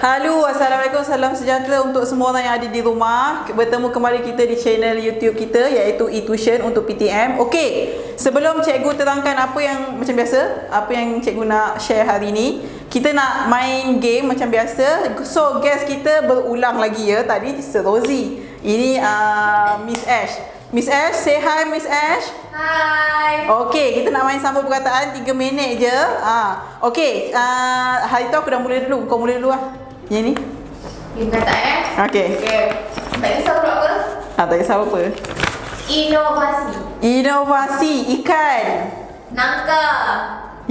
Halo, Assalamualaikum, salam sejahtera untuk semua orang yang ada di rumah. Bertemu kembali kita di channel YouTube kita iaitu eTuition untuk PTM. Okey, sebelum cikgu terangkan apa yang macam biasa, apa yang cikgu nak share hari ni, kita nak main game macam biasa. So, guest kita berulang lagi ya. Tadi Sir Rosie. Ini Miss Ash. Miss Ash, say hi Miss Ash. Hai. Okey, kita nak main sambung perkataan 3 minit je. Okey, hari tu aku dah mula dulu. Kau mula dulu lah. Yang ni. Ini perkataan Okey. Okey. Tak kisah pula apa? Tak kisah apa. Inovasi. Inovasi, ikan. Nangka.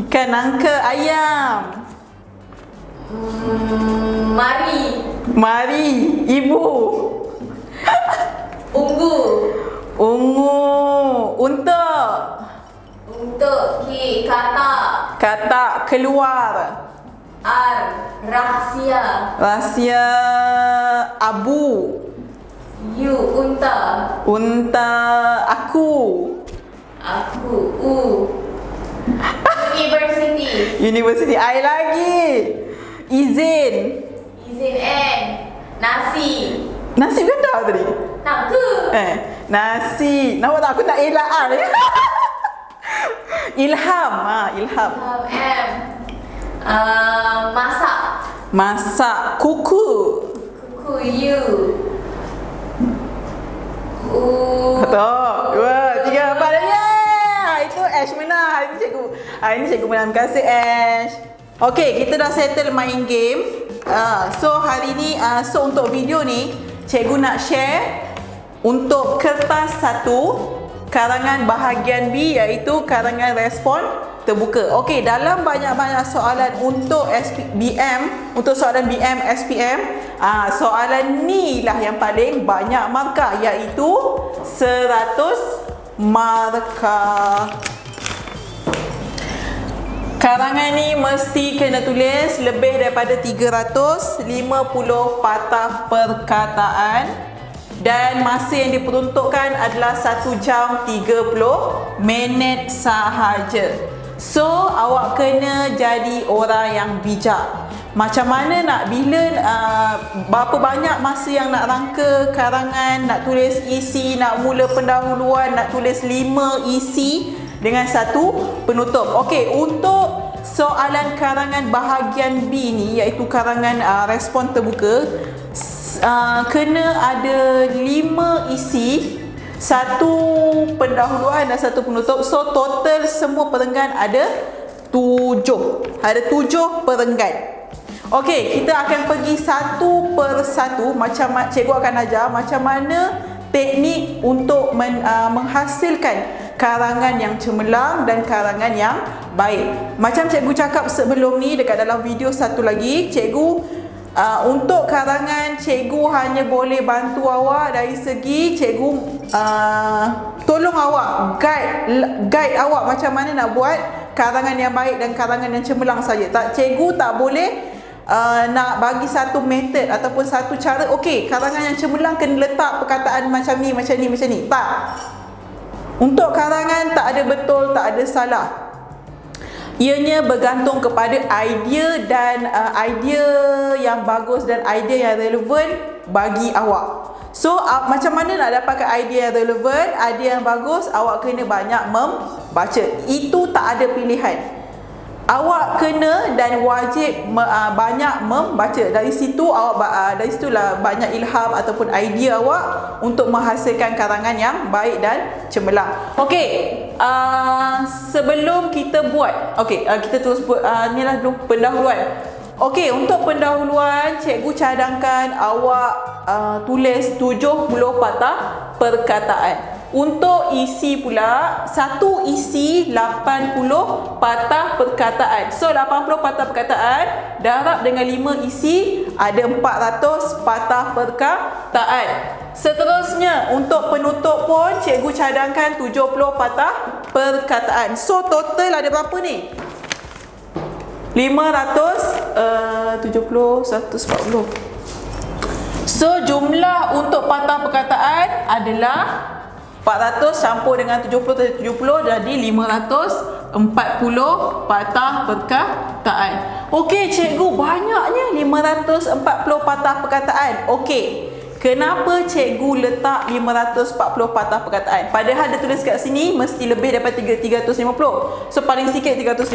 Ikan nangka, ayam. Mari. Mari, ibu. Ungu. Ungu, unta. Untuk kata. Kata keluar. Rahsia. Rahsia, abu. Unta. Unta, aku. Aku. University. University, I lagi. Izin. Izin N. Nasi. Nasi bukan dah tadi? Nangka. Nasi. Nampak tak aku nak elak Ilham, ilham. M. Masak. Masak, kuku. Kuku. Satu, dua, tiga, empat. Yeah! Itu Ash menang. Hari ni cikgu menang. Terima kasih Ash. Okey, kita dah settle main game. So hari ni, untuk video ni cikgu nak share untuk kertas 1 karangan bahagian B iaitu karangan respon terbuka. Okey, dalam banyak-banyak soalan untuk BM, untuk soalan BM SPM, soalan ni lah yang paling banyak markah iaitu 100 markah. Karangan ni mesti kena tulis lebih daripada 350 patah perkataan dan masa yang diperuntukkan adalah 1 jam 30 minit sahaja. So, awak kena jadi orang yang bijak. Macam mana nak berapa banyak masa yang nak rangka karangan, nak tulis isi, nak mula pendahuluan, nak tulis 5 isi dengan 1 penutup. Okey, untuk soalan karangan bahagian B ni iaitu karangan respon terbuka, kena ada 5 isi, 1 pendahuluan dan 1 penutup. So total semua perenggan ada 7. Ada 7 perenggan. Okey, kita akan pergi satu per satu. Macam cikgu akan ajar macam mana teknik untuk menghasilkan karangan yang cemerlang dan karangan yang baik. Macam cikgu cakap sebelum ni dekat dalam video satu lagi, cikgu untuk karangan cikgu hanya boleh bantu awak dari segi cikgu tolong awak guide awak macam mana nak buat karangan yang baik dan karangan yang cemerlang saja. Cikgu tak boleh nak bagi satu method ataupun satu cara. Okey, karangan yang cemerlang kena letak perkataan macam ni, macam ni, macam ni. Tak. Untuk karangan tak ada betul, tak ada salah. Ianya bergantung kepada idea dan idea yang bagus dan idea yang relevan bagi awak. So, macam mana nak dapatkan idea yang relevan, idea yang bagus, awak kena banyak membaca. Itu tak ada pilihan. Awak kena dan wajib banyak membaca. Dari situlah banyak ilham ataupun idea awak untuk menghasilkan karangan yang baik dan cemerlang. Okey, sebelum kita buat, kita terus buat inilah dulu pendahuluan. Okey, untuk pendahuluan cikgu cadangkan awak tulis 70 patah perkataan. Untuk isi pula, satu isi 80 patah perkataan. So 80 patah perkataan darab dengan 5 isi ada 400 patah perkataan. Seterusnya untuk penutup pun cikgu cadangkan 70 patah perkataan. So total ada berapa ni? 570, 140. So jumlah untuk patah perkataan adalah 400 campur dengan 70 jadi 540 patah perkataan. Okey, cikgu, banyaknya 540 patah perkataan. Okey, kenapa cikgu letak 540 patah perkataan? Padahal dia tulis kat sini mesti lebih daripada 350. So paling sikit 350.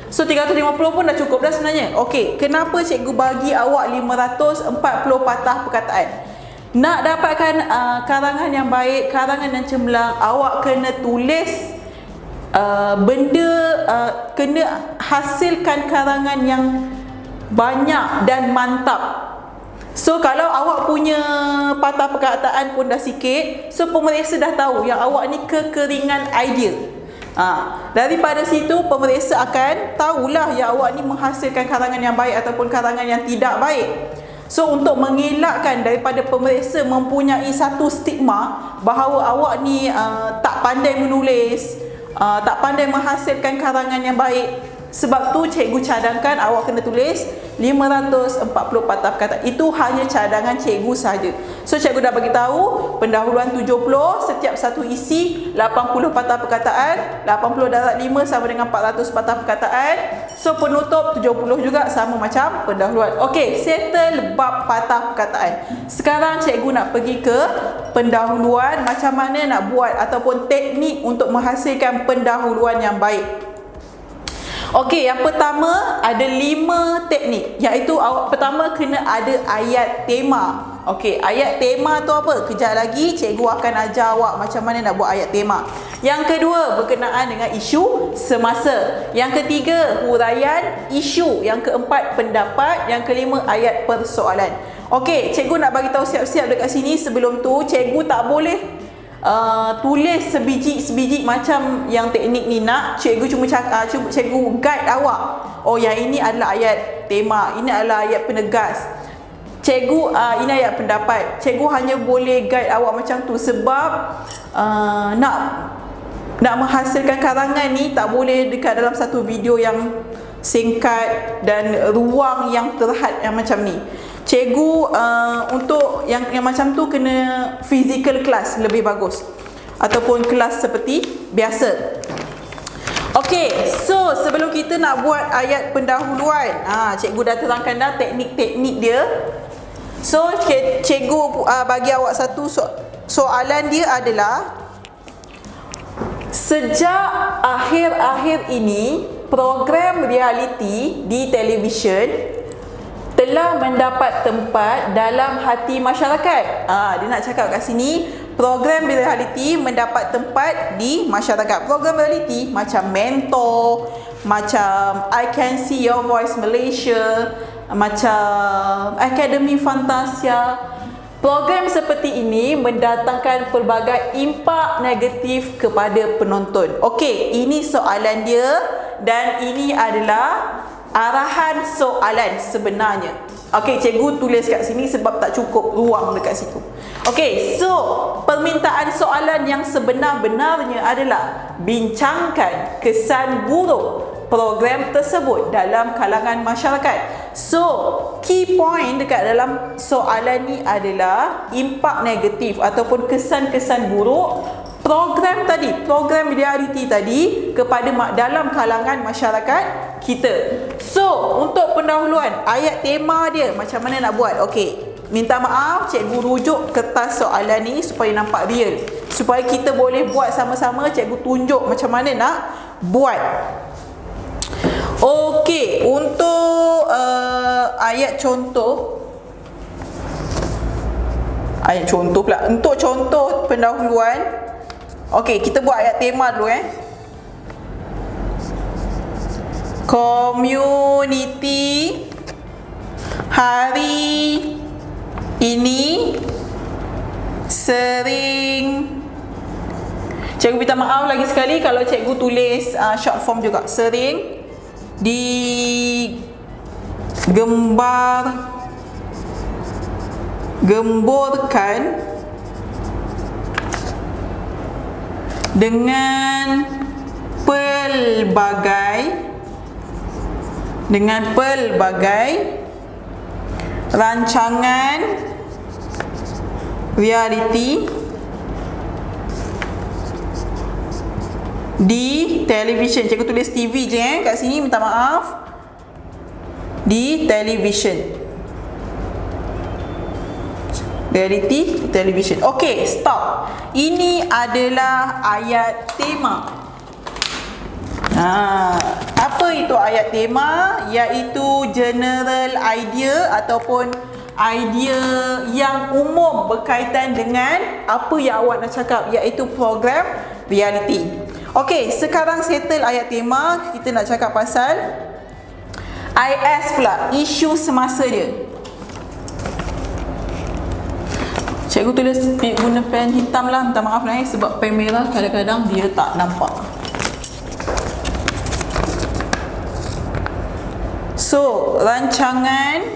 So 350 pun dah cukup dah sebenarnya. Okey, kenapa cikgu bagi awak 540 patah perkataan? Nak dapatkan karangan yang baik, karangan yang cemerlang, awak kena tulis kena hasilkan karangan yang banyak dan mantap. So kalau awak punya patah perkataan pun dah sikit, so pemeriksa dah tahu yang awak ni kekeringan idea. Daripada situ pemeriksa akan tahulah yang awak ni menghasilkan karangan yang baik ataupun karangan yang tidak baik. So untuk mengelakkan daripada pemeriksa mempunyai satu stigma bahawa awak ni tak pandai menulis, tak pandai menghasilkan karangan yang baik, sebab tu cikgu cadangkan awak kena tulis 540 patah perkataan. Itu hanya cadangan cikgu saja. So cikgu dah bagi tahu pendahuluan 70, setiap satu isi 80 patah perkataan, 80 darab 5 sama dengan 400 patah perkataan. So penutup 70 juga sama macam pendahuluan. Okey, settle bab patah perkataan. Sekarang cikgu nak pergi ke pendahuluan, macam mana nak buat ataupun teknik untuk menghasilkan pendahuluan yang baik. Okey, yang pertama ada 5 teknik, iaitu awak pertama kena ada ayat tema. Okey, ayat tema tu apa? Kejap lagi cikgu akan ajar awak macam mana nak buat ayat tema. Yang kedua, berkenaan dengan isu semasa. Yang ketiga, huraian isu. Yang keempat, pendapat. Yang kelima, ayat persoalan. Okey, cikgu nak bagi tahu siap-siap dekat sini. Sebelum tu, cikgu tak boleh tulis sebiji-sebiji macam yang teknik ni nak. Cikgu cuma cikgu guide awak. Oh, yang ini adalah ayat tema, ini adalah ayat penegas. Cikgu ini ayat pendapat. Cikgu hanya boleh guide awak macam tu sebab nak menghasilkan karangan ni tak boleh dekat dalam satu video yang singkat dan ruang yang terhad yang macam ni. Cikgu untuk yang macam tu kena physical class lebih bagus, ataupun kelas seperti biasa. Okey, so sebelum kita nak buat ayat pendahuluan, cikgu dah terangkan dah teknik-teknik dia. So cikgu bagi awak satu soalan dia adalah, sejak akhir-akhir ini program realiti di televisyen telah mendapat tempat dalam hati masyarakat. Dia nak cakap kat sini, program realiti mendapat tempat di masyarakat. Program realiti macam Mentor, macam I Can See Your Voice Malaysia, macam Akademi Fantasia. Program seperti ini mendatangkan pelbagai impak negatif kepada penonton. Okey, ini soalan dia dan ini adalah arahan soalan sebenarnya. Okey, cikgu tulis kat sini sebab tak cukup ruang dekat situ. Okey, so permintaan soalan yang sebenar-benarnya adalah bincangkan kesan buruk program tersebut dalam kalangan masyarakat. So, key point dekat dalam soalan ni adalah impak negatif ataupun kesan-kesan buruk program tadi, program realiti tadi kepada dalam kalangan masyarakat kita. So, untuk pendahuluan, ayat tema dia macam mana nak buat? Okey, minta maaf cikgu rujuk kertas soalan ni supaya nampak real, supaya kita boleh buat sama-sama. Cikgu tunjuk macam mana nak buat. Okey, untuk ayat contoh pula. Untuk contoh pendahuluan, okey, kita buat ayat tema dulu Komuniti hari ini sering, cikgu minta maaf lagi sekali kalau cikgu tulis short form juga, sering gemborkan dengan pelbagai rancangan realiti di televisyen. Cikgu tulis TV je kat sini, minta maaf. di television. Reality television. Okey, stop. Ini adalah ayat tema. Apa itu ayat tema? Iaitu general idea ataupun idea yang umum berkaitan dengan apa yang awak nak cakap, iaitu program reality. Okey, sekarang settle ayat tema, kita nak cakap pasal IS pula, isu semasa dia. Cikgu tulis guna pen hitam lah, minta maaf lah sebab pen merah kadang-kadang dia tak nampak. So, rancangan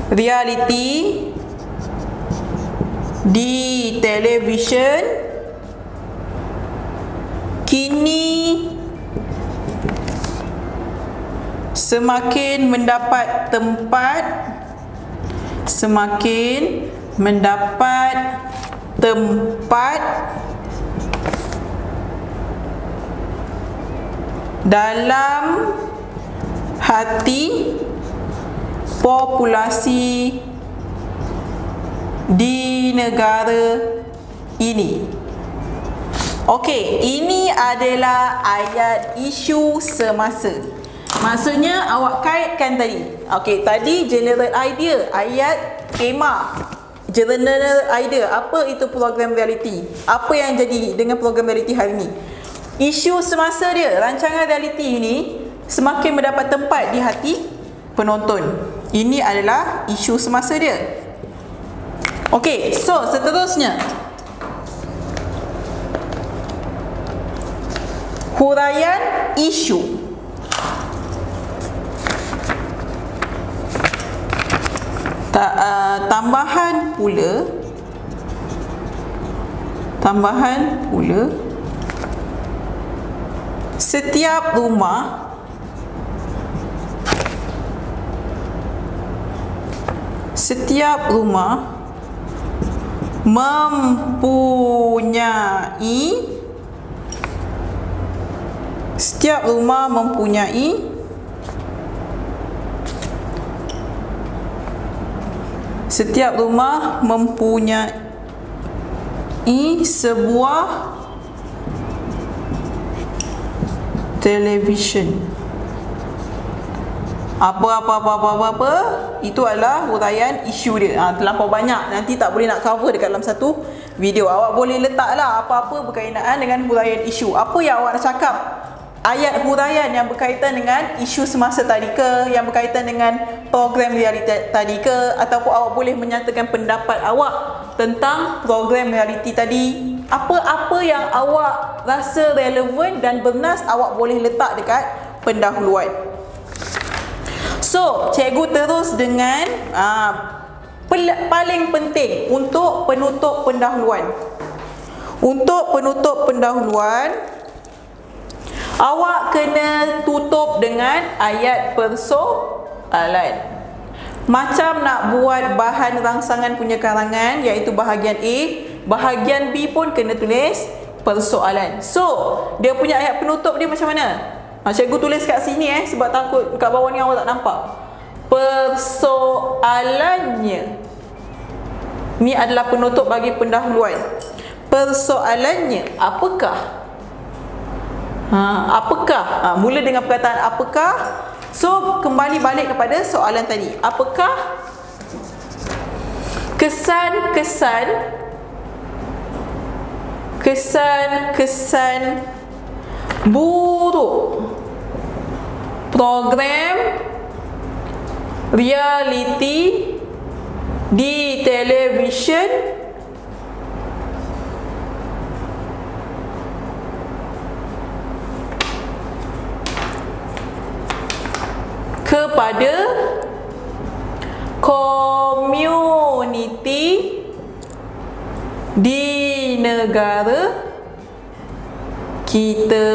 reality di televisyen kini semakin mendapat tempat dalam hati populasi di negara ini. Okey, ini adalah ayat isu semasa. Maksudnya awak kaitkan tadi. Okey, tadi general idea, ayat tema. General idea, apa itu program reality? Apa yang jadi dengan program reality hari ini? Isu semasa dia, rancangan reality ini semakin mendapat tempat di hati penonton. Ini adalah isu semasa dia. Okey, so seterusnya, huraian isu. Tambahan pula setiap rumah mempunyai sebuah television. Apa itu adalah huraian isu dia. Terlampau banyak, nanti tak boleh nak cover dekat dalam satu video. Awak boleh letaklah apa-apa berkaitan dengan huraian isu. Apa yang awak nak cakap? Ayat huraian yang berkaitan dengan isu semasa tadi ke, yang berkaitan dengan program reality tadi ke, ataupun awak boleh menyatakan pendapat awak tentang program reality tadi. Apa-apa yang awak rasa relevan dan bernas, awak boleh letak dekat pendahuluan. So, cikgu terus dengan paling penting untuk penutup pendahuluan. Untuk penutup pendahuluan, awak kena tutup dengan ayat persoalan. Macam nak buat bahan rangsangan punya karangan, iaitu bahagian A, bahagian B pun kena tulis persoalan. So, dia punya ayat penutup dia macam mana? Cikgu tulis kat sini sebab takut kat bawah ni awak tak nampak. Persoalannya. Ni adalah penutup bagi pendahuluan. Persoalannya, apakah? Apakah? Mula dengan perkataan apakah. So, kembali balik kepada soalan tadi. Apakah kesan buruk program reality di televisyen kepada komuniti di negara kita.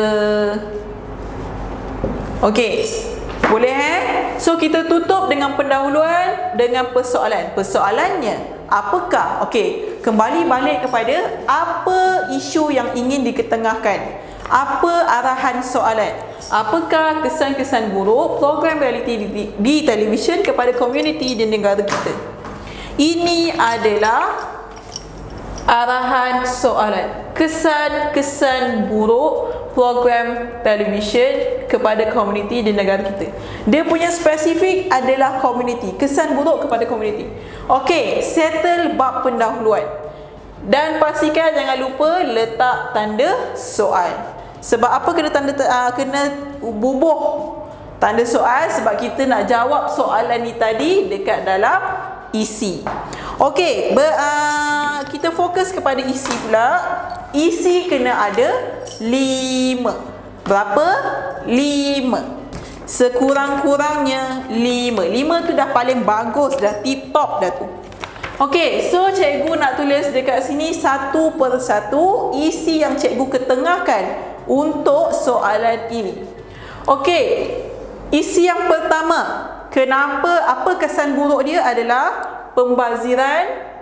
Okey, boleh So kita tutup dengan pendahuluan dengan persoalan. Persoalannya apakah? Okey, kembali balik kepada apa isu yang ingin diketengahkan. Apa arahan soalan? Apakah kesan-kesan buruk program realiti di televisyen kepada komuniti di negara kita? Ini adalah arahan soalan. Kesan-kesan buruk program televisyen kepada komuniti di negara kita. Dia punya spesifik adalah komuniti. Kesan buruk kepada komuniti. Okey, settle bab pendahuluan. Dan pastikan jangan lupa letak tanda soal. Sebab apa kena bubuh tanda soal? Sebab kita nak jawab soalan ni tadi dekat dalam isi. Okey, kita fokus kepada isi pula. Isi kena ada 5. Berapa? 5. Sekurang-kurangnya 5. 5 tu dah paling bagus, dah tip top dah tu. Okey, so cikgu nak tulis dekat sini satu persatu isi yang cikgu ketengahkan untuk soalan ini. Okey, isi yang pertama. Apa kesan buruk dia adalah pembaziran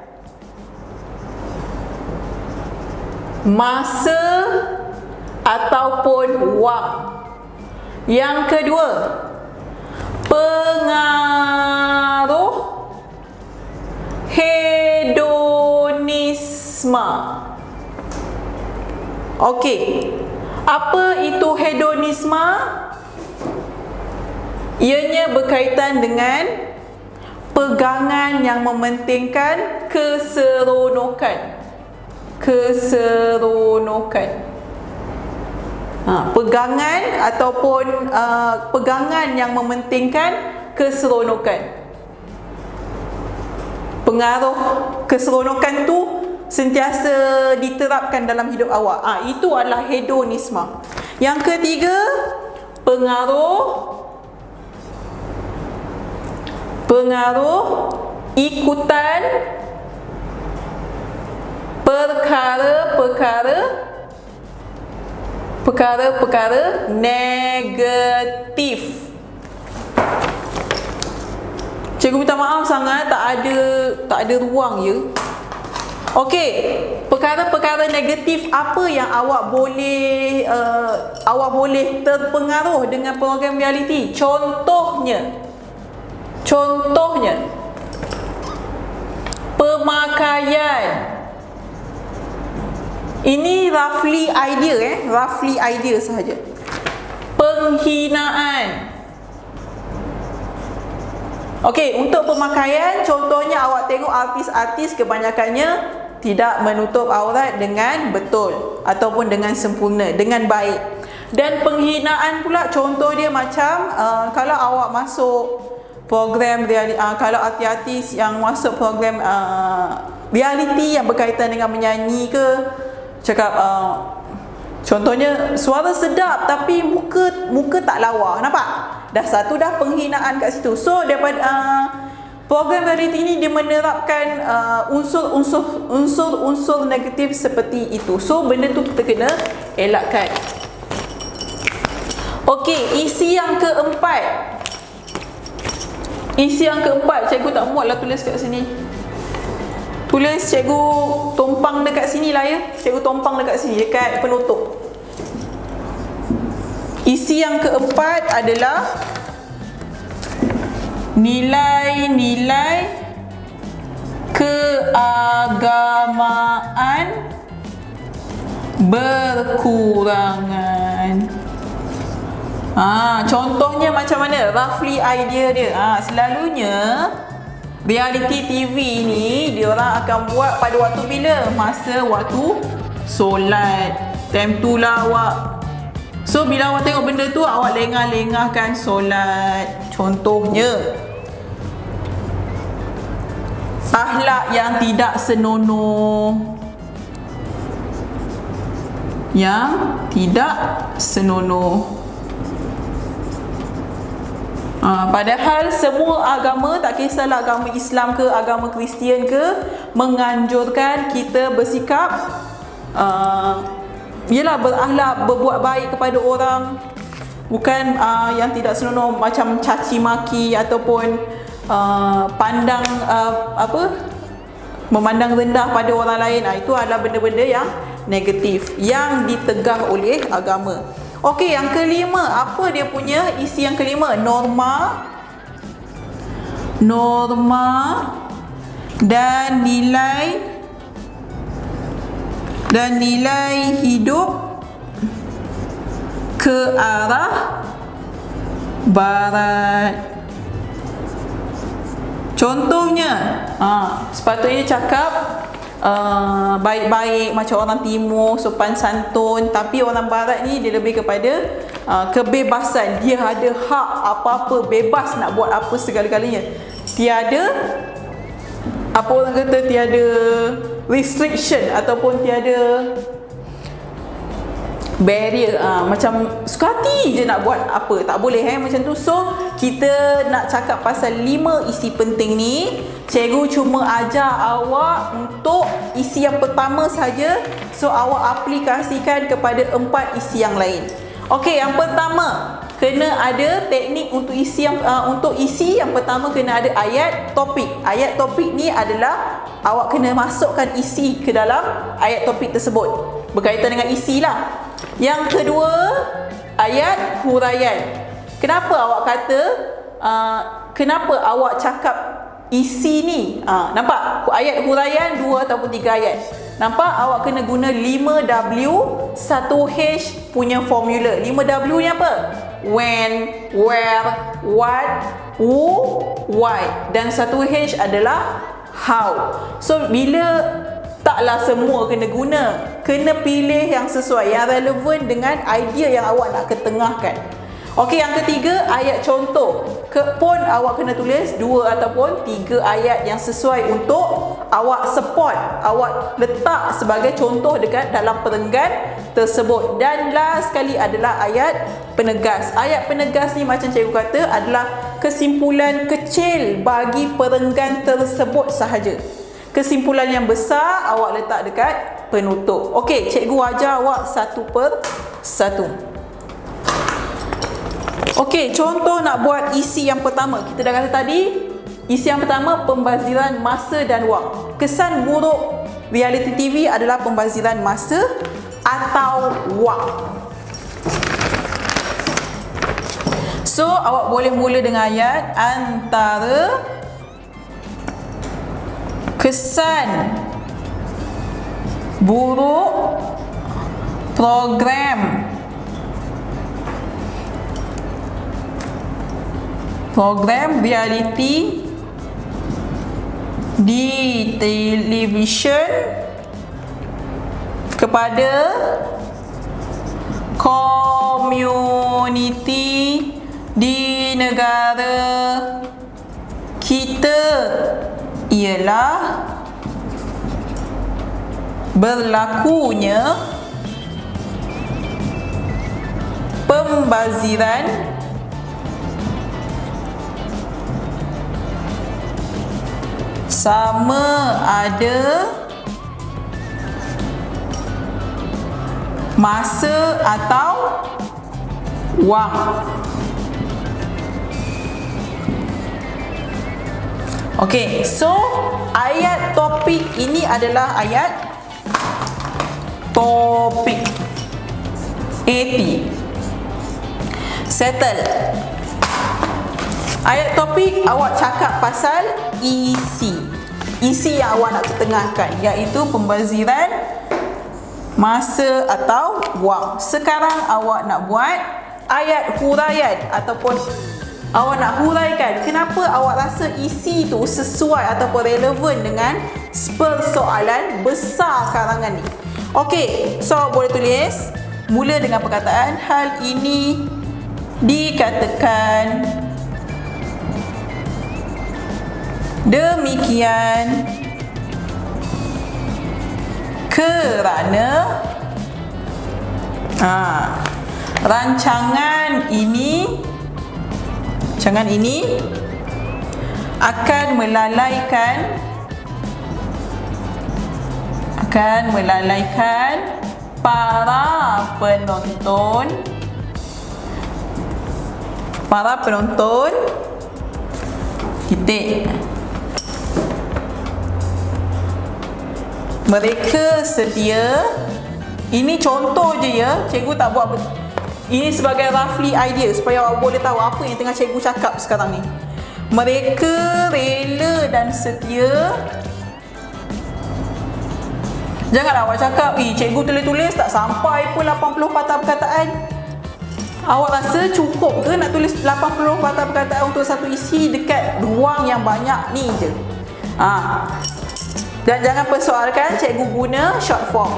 masa ataupun wang. Yang kedua, pengaruh hedonisme. Okey, apa itu hedonisme? Ianya berkaitan dengan pegangan yang mementingkan keseronokan. Pegangan ataupun pegangan yang mementingkan keseronokan. Pengaruh keseronokan tu sentiasa diterapkan dalam hidup awak. Itu adalah hedonisme. Yang ketiga, pengaruh ikutan perkara-perkara negatif. Cikgu minta maaf sangat, tak ada ruang ya. Okey, perkara-perkara negatif apa yang awak boleh terpengaruh dengan program realiti? Contohnya pemakaian. Ini roughly idea sahaja. Penghinaan. Okey, untuk pemakaian, contohnya awak tengok artis-artis kebanyakannya tidak menutup aurat dengan betul ataupun dengan sempurna, dengan baik. Dan penghinaan pula, contoh dia macam kalau awak masuk program reality, kalau artis-artis yang masuk program reality yang berkaitan dengan menyanyi ke, cakap contohnya suara sedap tapi muka tak lawa, nampak? Dah satu dah penghinaan kat situ. So daripada program reality ini dia menerapkan unsur-unsur negatif seperti itu. So benda tu kita kena elakkan. Okey, isi yang keempat. Cikgu tak muatlah tulis kat sini. Tulis cikgu tumpang dekat sini lah ya. Cikgu tumpang dekat sini, dekat penutup. Isi yang keempat adalah nilai-nilai keagamaan berkurangan. Contohnya macam mana? Roughly idea dia. Selalunya reality TV ni diorang akan buat pada waktu bila? Masa waktu solat. Time tu lah awak. So bila awak tengok benda tu, awak lengah-lengahkan solat. Contohnya akhlak yang tidak senonoh. Padahal semua agama, tak kisahlah agama Islam ke, agama Kristian ke, menganjurkan kita bersikap berakhlak, berbuat baik kepada orang. Bukan yang tidak senonoh macam caci maki ataupun memandang rendah pada orang lain. Itu adalah benda-benda yang negatif yang ditegah oleh agama. Okey, yang kelima, apa dia punya isi yang kelima? Norma dan nilai hidup ke arah barat. Contohnya, sepatutnya cakap baik-baik macam orang timur, sopan santun, tapi orang barat ni dia lebih kepada kebebasan. Dia ada hak apa-apa, bebas nak buat apa segala-galanya. Tiada, apa orang kata, tiada restriction ataupun tiada barrier. Macam suka hati je nak buat apa, tak boleh macam tu. So kita nak cakap pasal 5 isi penting ni. Cikgu cuma ajar awak untuk isi yang pertama saja, so awak aplikasikan kepada 4 isi yang lain. Okey, yang pertama kena ada teknik untuk isi yang pertama kena ada ayat topik. Ayat topik ni adalah awak kena masukkan isi ke dalam ayat topik tersebut, berkaitan dengan isi lah. Yang kedua, ayat huraian. Kenapa awak kata kenapa awak cakap isi ni? Nampak? Ayat huraian 2 ataupun 3 ayat. Nampak? Awak kena guna 5W 1H punya formula. 5W ni apa? When, where, what, who, why. Dan 1H adalah how. So bila taklah semua kena guna, kena pilih yang sesuai, yang relevan dengan idea yang awak nak ketengahkan. Okey, yang ketiga, ayat contoh. Pun awak kena tulis 2 ataupun 3 ayat yang sesuai untuk awak support, awak letak sebagai contoh dekat dalam perenggan tersebut. Dan last sekali adalah ayat penegas. Ayat penegas ni macam cikgu kata adalah kesimpulan kecil bagi perenggan tersebut sahaja. Kesimpulan yang besar awak letak dekat penutup. Okey, cikgu ajar awak satu per satu. Okey, contoh nak buat isi yang pertama. Kita dah kata tadi, isi yang pertama pembaziran masa dan wang. Kesan buruk reality TV adalah pembaziran masa atau wang. So, awak boleh mula dengan ayat antara kesan buruk program reality di televisyen kepada komuniti di negara kita ialah berlakunya pembaziran sama ada masa atau wang. Okey, so ayat topik ini adalah ayat topik. AT. Settle. Ayat topik awak cakap pasal isi. Isi yang awak nak ketengahkan, iaitu pembaziran masa atau wang. Sekarang awak nak buat ayat huraian ataupun awak nak huraikan kenapa awak rasa isi tu sesuai ataupun relevan dengan persoalan besar karangan ni. Okey, so awak boleh tulis mula dengan perkataan hal ini dikatakan demikian kerana rancangan ini akan melalaikan para penonton titik. Mereka sedia Ini contoh je ya. Cikgu tak buat ini sebagai roughly idea supaya awak boleh tahu apa yang tengah cikgu cakap sekarang ni. Mereka rela dan setia. Janganlah awak cakap, cikgu tulis-tulis tak sampai pun 80 patah perkataan. Awak rasa cukup ke nak tulis 80 patah perkataan untuk satu isi dekat ruang yang banyak ni je? Dan jangan persoalkan cikgu guna short form.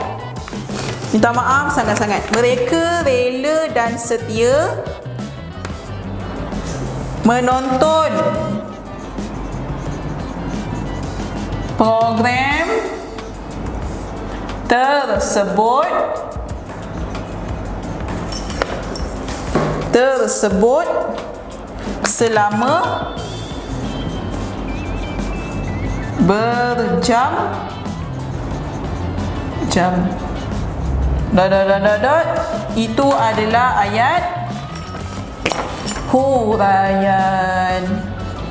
Minta maaf sangat-sangat. Mereka rela dan setia menonton program tersebut selama berjam-jam. Itu adalah ayat huraian.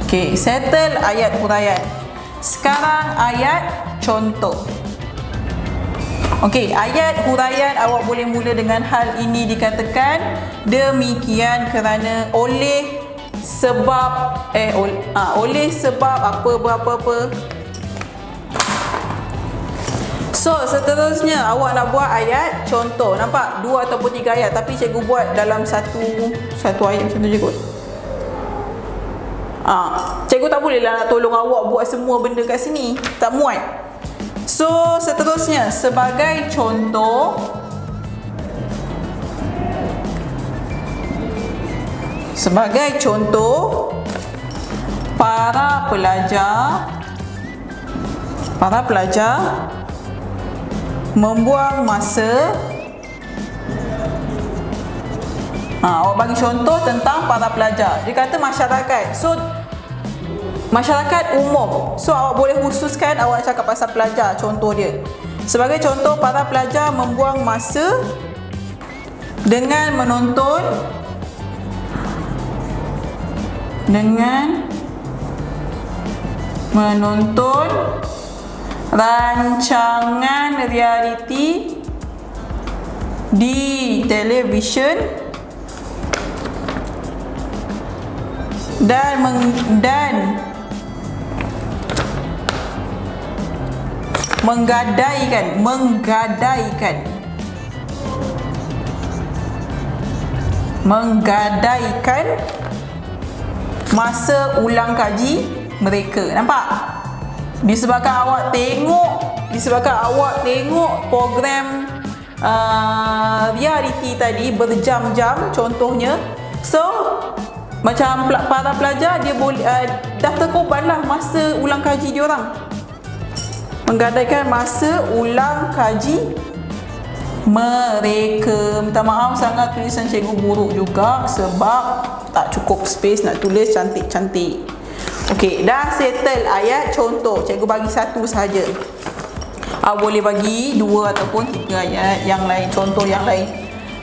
Okey, settle ayat huraian. Sekarang ayat contoh. Okey, ayat huraian awak boleh mula dengan hal ini dikatakan demikian kerana oleh sebab apa berapa. So, seterusnya awak nak buat ayat contoh. Nampak? 2 ataupun 3 ayat. Tapi cikgu buat dalam satu ayat macam tu je kot. Cikgu tak boleh lah nak tolong awak buat semua benda kat sini. Tak muat. So, seterusnya sebagai contoh. Para pelajar membuang masa. Awak bagi contoh tentang para pelajar. Dia kata masyarakat. So, masyarakat umum. So, awak boleh khususkan awak cakap pasal pelajar. Contoh dia. Sebagai contoh, para pelajar membuang masa dengan menonton rancangan realiti di televisyen dan menggadaikan masa ulang kaji mereka. Nampak? Disebabkan awak tengok program reality tadi berjam-jam contohnya. So, macam para pelajar dia boleh dah terkorbanlah masa ulang kaji dia orang. Menggadaikan masa ulang kaji mereka. Minta maaf sangat tulisan cikgu buruk juga sebab tak cukup space nak tulis cantik-cantik. Okey, dah settle ayat contoh. Cikgu bagi satu sahaja. Boleh bagi 2 ataupun 3 ayat yang lain, contoh yang lain.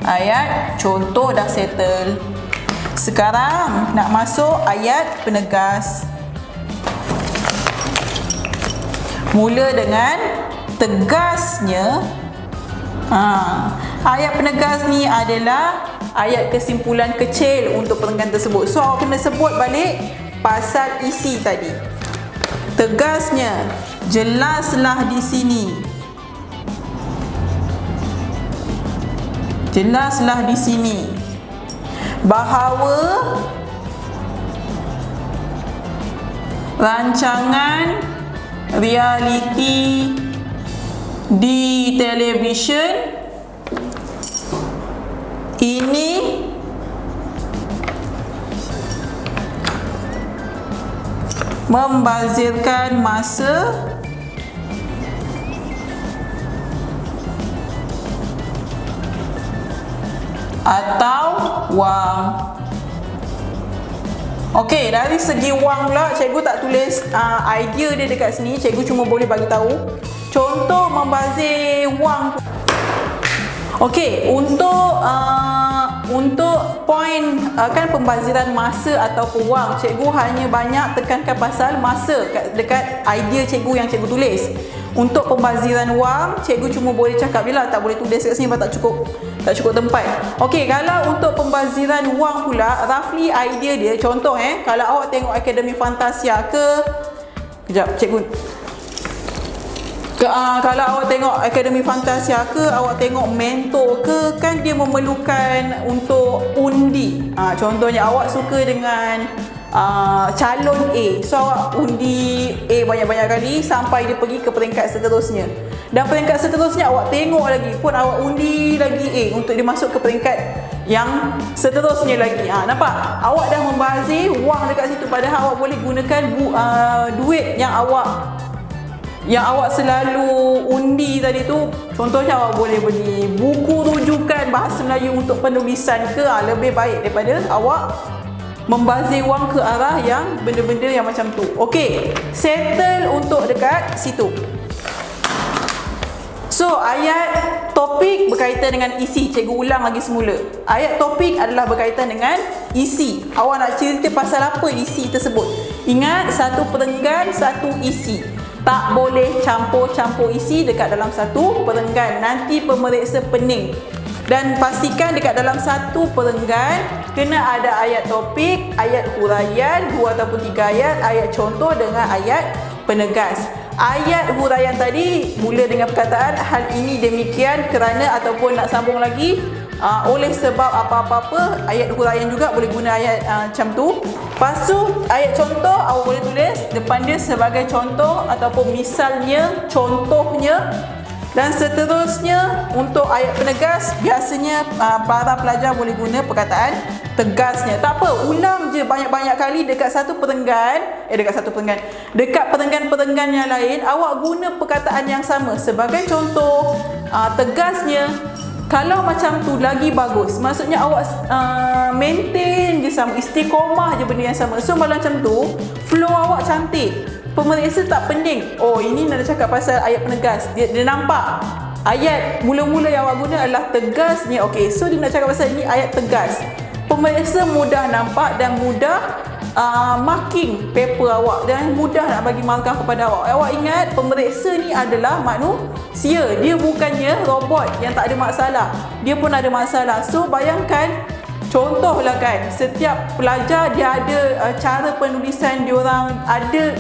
Ayat contoh dah settle. Sekarang nak masuk ayat penegas. Mula dengan tegasnya. Ayat penegas ni adalah ayat kesimpulan kecil untuk perenggan tersebut. So, awak kena sebut balik pasal isi tadi. Tegasnya, jelaslah di sini. Jelaslah di sini bahawa rancangan realiti di televisyen ini membazirkan masa atau wang. Okey, dari segi wang pula cikgu tak tulis idea dia dekat sini. Cikgu cuma boleh bagi tahu contoh membazir wang. Okey, untuk untuk poin kan pembaziran masa ataupun wang, cikgu hanya banyak tekankan pasal masa dekat idea cikgu yang cikgu tulis. Untuk pembaziran wang, cikgu cuma boleh cakap je lah, tak boleh tulis kat sini sebab tak cukup tempat. Okey, kalau untuk pembaziran wang pula, roughly idea dia, contoh kalau awak tengok Akademi Fantasia ke, kejap cikgu, kalau awak tengok Akademi Fantasia ke, awak tengok Mentor ke, kan dia memerlukan untuk undi. Contohnya awak suka dengan calon A, so awak undi A banyak-banyak kali sampai dia pergi ke peringkat seterusnya, dan peringkat seterusnya awak tengok lagi pun awak undi lagi A untuk dia masuk ke peringkat yang seterusnya lagi. Nampak? Awak dah membazir wang dekat situ, padahal awak boleh gunakan duit yang awak selalu undi tadi tu. Contohnya awak boleh beli buku rujukan bahasa Melayu untuk penulisan ke, lebih baik daripada awak membazir wang ke arah yang benda-benda yang macam tu. Okey, settle untuk dekat situ. So, ayat topik berkaitan dengan isi. Cikgu ulang lagi semula. Ayat topik adalah berkaitan dengan isi. Awak nak cerita pasal apa isi tersebut. Ingat, satu perenggan, satu isi. Tak boleh campur-campur isi dekat dalam satu perenggan. Nanti pemeriksa pening. Dan pastikan dekat dalam satu perenggan kena ada ayat topik, ayat huraian, 2 ataupun 3 ayat contoh dengan ayat penegas. Ayat huraian tadi mula dengan perkataan hal ini demikian kerana ataupun nak sambung lagi oleh sebab apa-apa-apa. Ayat huraian juga boleh guna ayat macam tu. Lepas tu ayat contoh awak boleh tulis depan dia sebagai contoh ataupun misalnya, contohnya. Dan seterusnya untuk ayat penegas biasanya para pelajar boleh guna perkataan tegasnya. Tak apa, ulang je banyak-banyak kali dekat satu perenggan, dekat perenggan-perenggan yang lain awak guna perkataan yang sama sebagai contoh. Tegasnya, kalau macam tu lagi bagus. Maksudnya awak maintain je sama, istiqomah je benda yang sama. So macam tu flow awak cantik. Pemeriksa tak pening. Oh, ini nak cakap pasal ayat penegas. Dia nampak ayat mula-mula yang awak guna adalah tegasnya. Okey, so dia nak cakap pasal ini ayat tegas. Pemeriksa mudah nampak dan mudah marking paper awak dan mudah nak bagi markah kepada awak. Awak ingat pemeriksa ni adalah manusia. Dia bukannya robot yang tak ada masalah. Dia pun ada masalah. So bayangkan, contohlah kan, setiap pelajar dia ada cara penulisan diorang, ada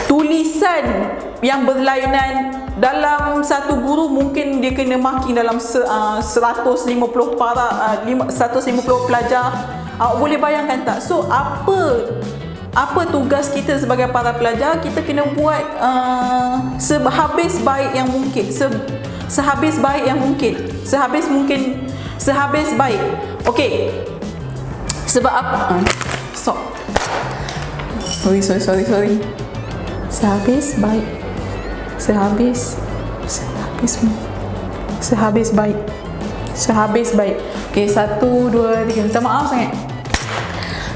tulisan yang berlainan. Dalam satu guru mungkin dia kena marking dalam 150 pelajar. Awak boleh bayangkan tak? So apa tugas kita sebagai para pelajar? Kita kena buat sehabis baik yang mungkin, sehabis baik. Okey, sebab apa? Stop. Sorry. Sehabis baik. Okey, 1, 2, 3. Minta maaf sangat.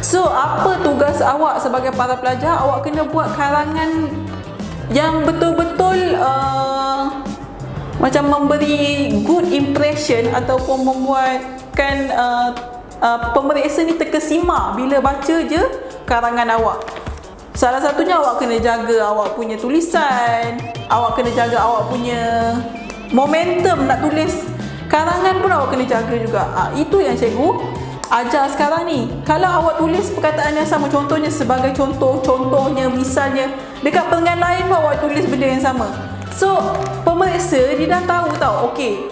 So, apa tugas awak sebagai para pelajar? Awak kena buat karangan yang betul-betul macam memberi good impression ataupun membuatkan pemeriksa ni terkesima bila baca je karangan awak. Salah satunya awak kena jaga awak punya tulisan, awak kena jaga awak punya momentum nak tulis karangan pun awak kena jaga juga. Itu yang cikgu ajar sekarang ni. Kalau awak tulis perkataan yang sama, contohnya sebagai contohnya, misalnya, dekat perenggan lain pun awak tulis benda yang sama. So, pemeriksa dia dah tahu tau, okey,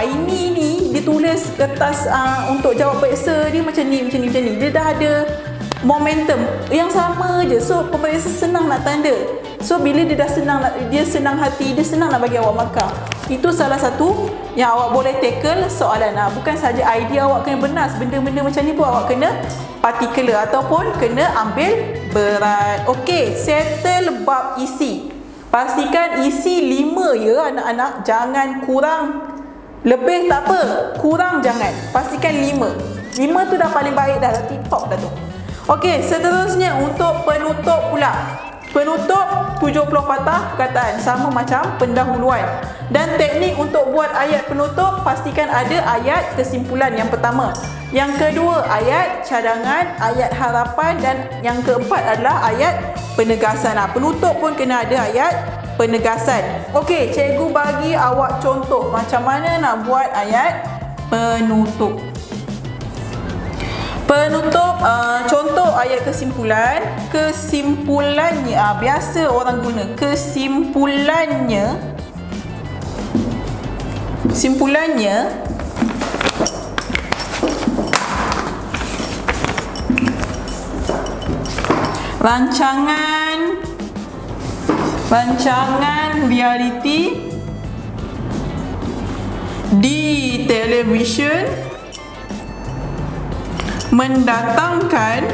ini ni ditulis kertas untuk jawab periksa dia macam ni. Dia dah ada momentum yang sama je. So pemeriksa senang nak tanda. So bila dia dah senang hati, dia senang nak bagi awak markah. Itu salah satu yang awak boleh tackle soalan. Bukan saja idea awak kena benar, benda-benda macam ni pun awak kena particular ataupun kena ambil berat. Okey, settle bab isi. Pastikan isi 5 ya anak-anak, jangan kurang. Lebih tak apa, kurang jangan. Pastikan 5 tu dah paling baik dah tip top dah tu. Okey, seterusnya untuk penutup pula. Penutup 70 patah perkataan, sama macam pendahuluan. Dan teknik untuk buat ayat penutup, pastikan ada ayat kesimpulan yang pertama. Yang kedua, ayat cadangan, ayat harapan, dan yang keempat adalah ayat penegasan. Penutup pun kena ada ayat penegasan. Okey, cikgu bagi awak contoh macam mana nak buat ayat penutup. Penutup, contoh ayat kesimpulan. Kesimpulannya, biasa orang guna kesimpulannya. Rancangan reality di televisyen mendatangkan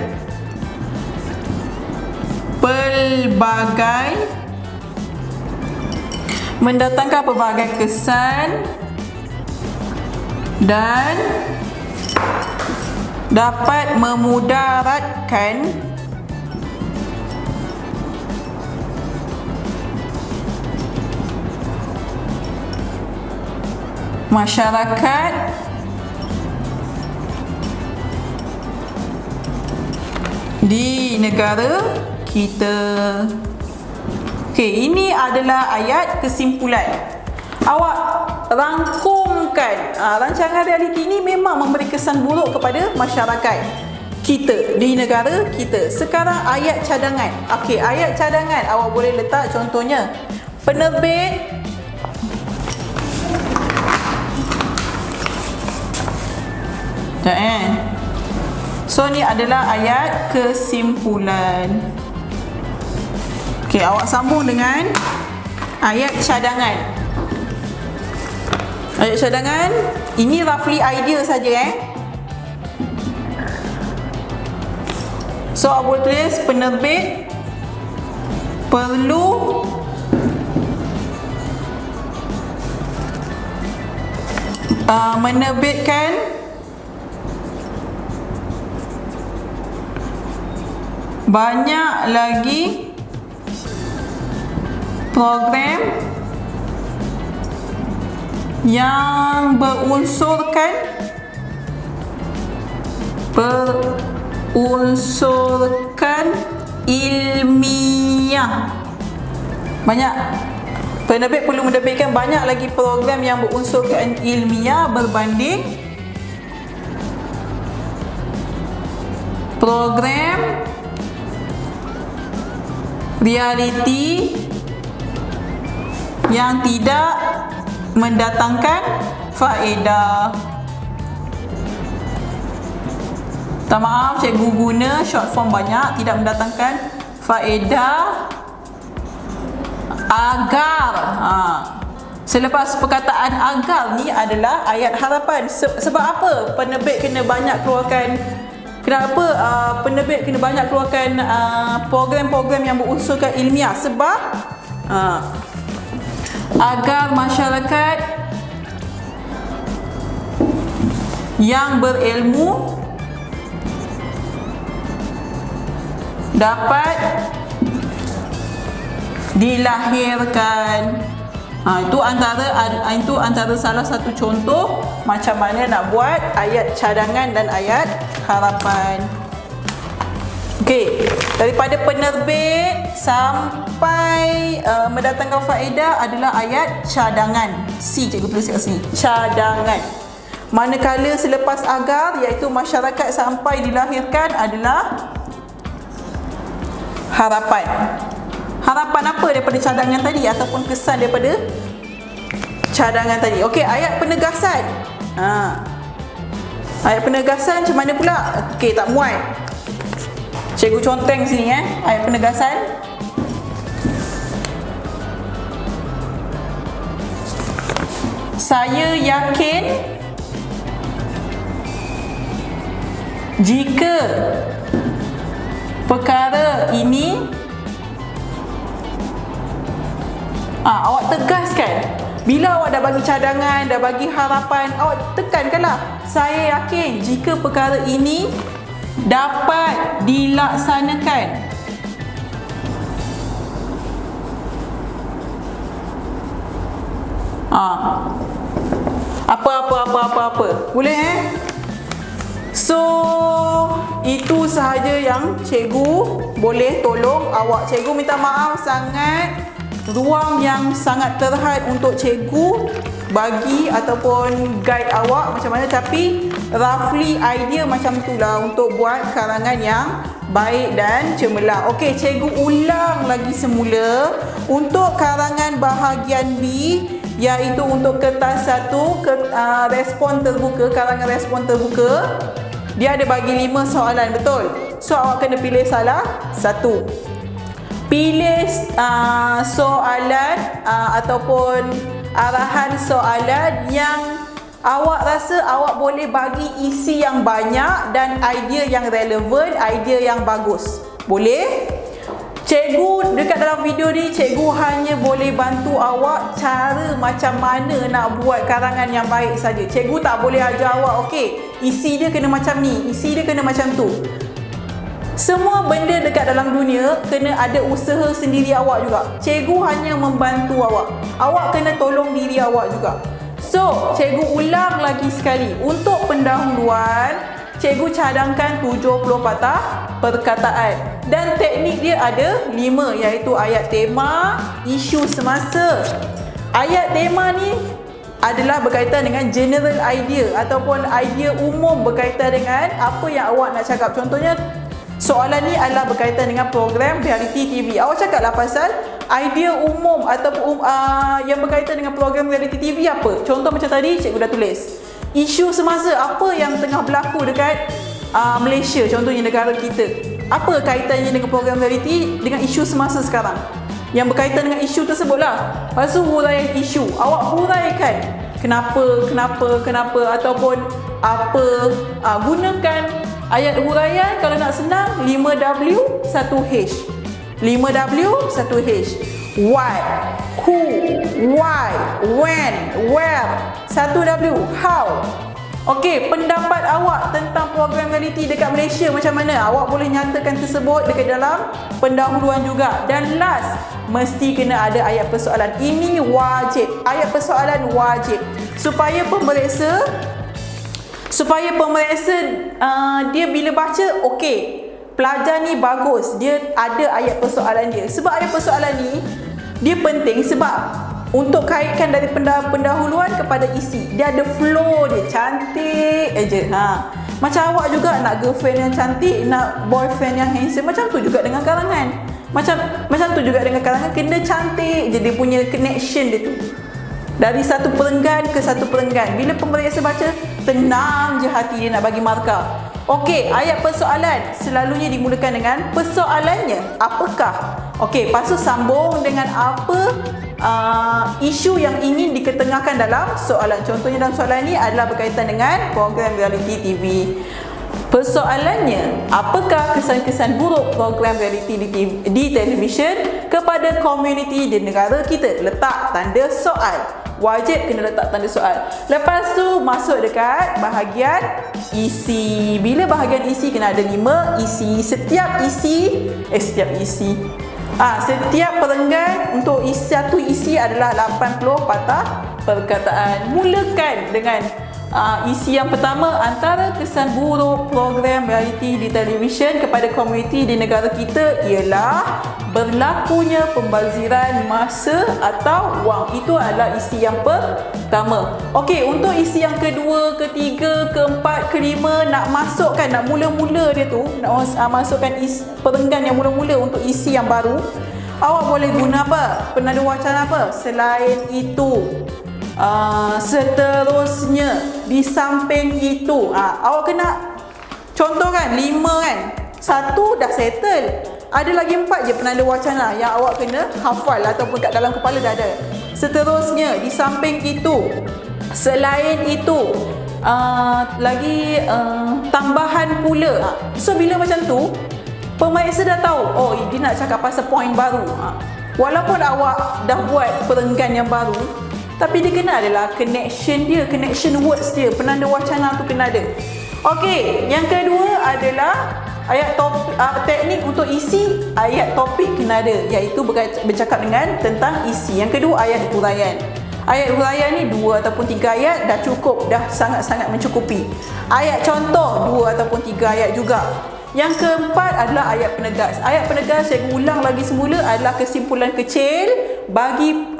pelbagai kesan dan dapat memudaratkan masyarakat di negara kita. Okey, ini adalah ayat kesimpulan. Awak rangkumkan. Rancangan realiti ini memang memberi kesan buruk kepada masyarakat kita di negara kita. Sekarang ayat cadangan. Okey, ayat cadangan awak boleh letak contohnya. Penerbit So ni adalah ayat kesimpulan. Okey, awak sambung dengan ayat cadangan. Ayat cadangan ini roughly idea saja So awak boleh tulis penerbit perlu menerbitkan banyak lagi program yang berunsurkan ilmiah. Penerbit perlu menerbitkan banyak lagi program yang berunsurkan ilmiah berbanding program realiti yang tidak mendatangkan faedah. Tak maaf, cikgu guna short form banyak, tidak mendatangkan faedah agar. Selepas perkataan agar ni adalah ayat harapan. Sebab apa penerbit kena banyak keluarkan? Kenapa penerbit kena banyak keluarkan program-program yang berunsurkan ilmiah? Sebab agar masyarakat yang berilmu dapat dilahirkan. Itu antara salah satu contoh macam mana nak buat ayat cadangan dan ayat harapan. Okey, daripada penerbit sampai mendatangkan faedah adalah ayat cadangan. C cikgu tulis kat sini. Cadangan. Manakala selepas agar iaitu masyarakat sampai dilahirkan adalah harapan. Harapan apa daripada cadangan tadi ataupun kesan daripada cadangan tadi? Okey, ayat penegasan. Ayat penegasan macam mana pula? Okey, tak muat. Cikgu conteng sini ayat penegasan. Saya yakin jika perkara ini awak tegaskan. Bila awak dah bagi cadangan, dah bagi harapan, awak tekankanlah. Saya yakin jika perkara ini dapat dilaksanakan. Apa. Boleh So, itu sahaja yang cikgu boleh tolong awak. Cikgu minta maaf sangat, ruang yang sangat terhad untuk cikgu bagi ataupun guide awak macam mana, tapi roughly idea macam itulah untuk buat karangan yang baik dan cemerlang. Okey, cikgu ulang lagi semula untuk karangan bahagian B, iaitu untuk kertas 1, respon terbuka, karangan respon terbuka. Dia ada bagi 5 soalan, betul? So awak kena pilih salah satu. Pilih soalan ataupun arahan soalan yang awak rasa awak boleh bagi isi yang banyak dan idea yang relevan, idea yang bagus. Boleh? Cikgu dekat dalam video ni, cikgu hanya boleh bantu awak cara macam mana nak buat karangan yang baik saja. Cikgu tak boleh ajar awak, okey, isi dia kena macam ni, isi dia kena macam tu. Semua benda dekat dalam dunia kena ada usaha sendiri awak juga. Cikgu hanya membantu awak. Awak kena tolong diri awak juga. So, cikgu ulang lagi sekali. Untuk pendahuluan, cikgu cadangkan 70 patah perkataan. Dan teknik dia ada 5, iaitu ayat tema, isu semasa. Ayat tema ni adalah berkaitan dengan general idea ataupun idea umum berkaitan dengan apa yang awak nak cakap. Contohnya, soalan ni adalah berkaitan dengan program reality TV. Awak cakaplah pasal idea umum ataupun yang berkaitan dengan program reality TV apa. Contoh macam tadi, cikgu dah tulis. Isu semasa, apa yang tengah berlaku dekat Malaysia, contohnya negara kita. Apa kaitannya dengan program reality dengan isu semasa sekarang? Yang berkaitan dengan isu tersebutlah. Lepas tu huraian isu. Awak huraikan kenapa ataupun apa. Gunakan ayat huraian kalau nak senang 5W 1H. 5W 1H. What, who, why, when, where. 1W, how. Okey, pendapat awak tentang program reality dekat Malaysia macam mana? Awak boleh nyatakan tersebut dekat dalam pendahuluan juga. Dan last, mesti kena ada ayat persoalan. Ini wajib. Ayat persoalan wajib. Supaya pemeriksa dia bila baca, okey, pelajar ni bagus, dia ada ayat persoalan dia. Sebab ayat persoalan ni dia penting sebab untuk kaitkan dari pendahuluan kepada isi. Dia ada flow dia, cantik aja. Macam awak juga nak girlfriend yang cantik, nak boyfriend yang handsome, macam tu juga dengan karangan. Macam tu juga dengan karangan, kena cantik je dia punya connection dia tu. Dari satu perenggan ke satu perenggan. Bila pemeriksa baca, tenang je hati dia nak bagi markah. Okey, ayat persoalan selalunya dimulakan dengan persoalannya apakah. Okey, lepas tu sambung dengan apa isu yang ingin diketengahkan dalam soalan. Contohnya dalam soalan ni adalah berkaitan dengan program reality TV. Persoalannya, apakah kesan-kesan buruk program reality di televisyen kepada komuniti di negara kita? Letak tanda soal. Wajib kena letak tanda soal. Lepas tu masuk dekat bahagian isi. Bila bahagian isi kena ada 5 isi. Setiap perenggan untuk satu isi adalah 80 patah perkataan. Mulakan dengan isi yang pertama, antara kesan buruk program reality di televisyen kepada komuniti di negara kita ialah berlakunya pembaziran masa atau wang. Itu adalah isi yang pertama. Okey, untuk isi yang kedua, ketiga, keempat, kelima, nak masukkan, nak mula-mula dia tu, nak masukkan perenggan yang mula-mula untuk isi yang baru, awak boleh guna apa? Penanda wacana apa? Selain itu, seterusnya, di samping itu. Awak kena contoh kan, 5 kan, 1 dah settle, ada lagi 4 je penanda wacana yang awak kena hafal ataupun kat dalam kepala dah ada. Seterusnya, di samping itu, selain itu, lagi tambahan pula. So bila macam tu, pemeriksa dah tahu, oh dia nak cakap pasal poin baru. Walaupun awak dah buat perenggan yang baru, tapi dia kena adalah connection dia, connection words dia, penanda wacana tu kena ada. Okey, yang kedua adalah ayat teknik untuk isi ayat topik kena ada, iaitu bercakap dengan tentang isi. Yang kedua, ayat huraian. Ayat huraian ni 2 ataupun 3 ayat dah cukup, dah sangat-sangat mencukupi. Ayat contoh 2 ataupun 3 ayat juga. Yang keempat adalah ayat penegas. Ayat penegas saya ulang lagi semula adalah kesimpulan kecil bagi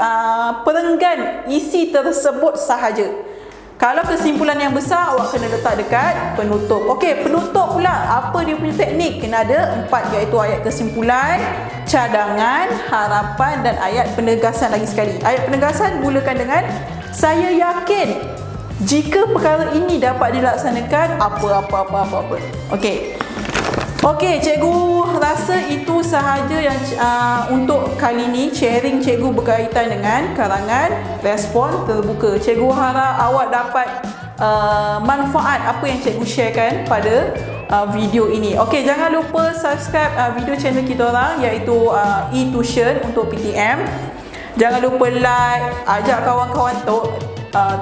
perenggan isi tersebut sahaja. Kalau kesimpulan yang besar, awak kena letak dekat penutup. Okey, penutup pula. Apa dia punya teknik? Kena ada 4, iaitu ayat kesimpulan, cadangan, harapan dan ayat penegasan lagi sekali. Ayat penegasan mulakan dengan saya yakin jika perkara ini dapat dilaksanakan apa. Okey. Okey, cikgu rasa itu sahaja yang untuk kali ini sharing cikgu berkaitan dengan karangan respon terbuka. Cikgu harap awak dapat manfaat apa yang cikgu sharekan pada video ini. Okey, jangan lupa subscribe video channel kita orang iaitu e-tuition untuk PTM. Jangan lupa like, ajak kawan-kawan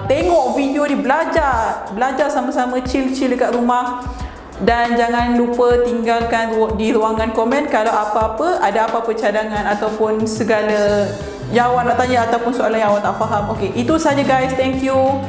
tengok video ni, belajar sama-sama, chill dekat rumah. Dan jangan lupa tinggalkan di ruangan komen kalau ada apa-apa cadangan ataupun segala yang awak nak tanya ataupun soalan yang awak tak faham. Okey, itu saja guys. Thank you.